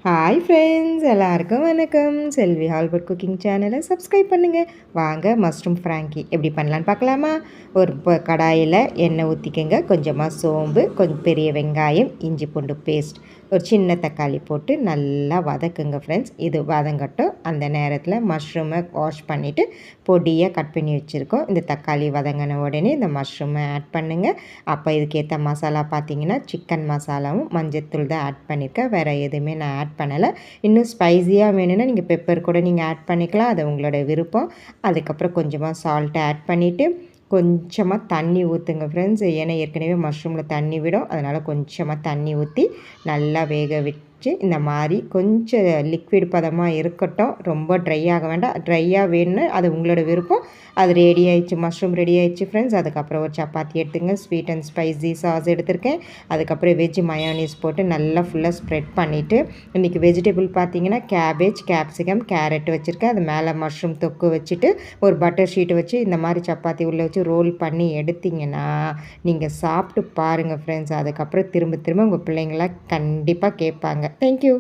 Hi friends, எல்லாருக்கும் வணக்கம். செல்வி Halbert cooking சேனலை சப்ஸ்கிரைப் பண்ணுங்கள். வாங்க மஷ்ரூம் ஃப்ராங்கி எப்படி பண்ணலான்னு பார்க்கலாமா? ஒரு கடாயில் எண்ணெய் ஊற்றிக்கங்க. கொஞ்சமாக சோம்பு, கொஞ்சம் பெரிய வெங்காயம், இஞ்சி பூண்டு பேஸ்ட், ஒரு சின்ன தக்காளி போட்டு நல்லா வதக்குங்க ஃப்ரெண்ட்ஸ். இது வதங்கட்டும். அந்த நேரத்தில் மஷ்ரூமை வாஷ் பண்ணிவிட்டு பொடியாக கட் பண்ணி வச்சுருக்கோம். இந்த தக்காளி வதங்கின உடனே இந்த மஷ்ரூமை ஆட் பண்ணுங்கள். அப்போ இதுக்கேற்ற மசாலா பார்த்தீங்கன்னா சிக்கன் மசாலாவும் மஞ்சத்தூள் தான் ஆட் பண்ணியிருக்கேன். வேறு எதுவுமே நான் ஆட் பண்ணலை. இன்னும் ஸ்பைஸியாக வேணும்னா நீங்கள் பெப்பர் கூட நீங்கள் ஆட் பண்ணிக்கலாம். அது உங்களோட விருப்பம். அதுக்கப்புறம் கொஞ்சமாக சால்ட்டை ஆட் பண்ணிவிட்டு கொஞ்சமாக தண்ணி ஊற்றுங்க ஃப்ரெண்ட்ஸ். ஏன்னா ஏற்கனவே மஷ்ரூமில் தண்ணி விடும். அதனால் கொஞ்சமாக தண்ணி ஊற்றி நல்லா வேக விட்டு இந்த மாதிரி கொஞ்சம் லிக்விட் பதமாக இருக்கட்டும். ரொம்ப ட்ரை ஆக வேண்டாம். ட்ரையாக வேணும்னா அது உங்களோட விருப்பம். அது ரெடி ஆயிடுச்சு, மஷ்ரூம் ரெடி ஆயிடுச்சு ஃப்ரெண்ட்ஸ். அதுக்கப்புறம் ஒரு சப்பாத்தி எடுத்துங்க. ஸ்வீட் அண்ட் ஸ்பைசி சாஸ் எடுத்திருக்கேன். அதுக்கப்புறம் வெஜ் மயோனீஸ் போட்டு நல்லா ஃபுல்லாக ஸ்ப்ரெட் பண்ணிவிட்டு இன்றைக்கி வெஜிடபிள் பார்த்தீங்கன்னா கேபேஜ், கேப்சிகம், கேரட் வச்சுருக்கேன். அது மேலே மஷ்ரூம் தொக்கு வச்சுட்டு ஒரு பட்டர் ஷீட் வச்சு இந்த மாதிரி சப்பாத்தி உள்ளே வச்சு ரோல் பண்ணி எடுத்திங்கன்னா நீங்கள் சாப்பிட்டு பாருங்கள் ஃப்ரெண்ட்ஸ். அதுக்கப்புறம் திரும்ப திரும்ப உங்கள் பிள்ளைங்களாம் கண்டிப்பாக கேட்பாங்க. தேங்க்யூ.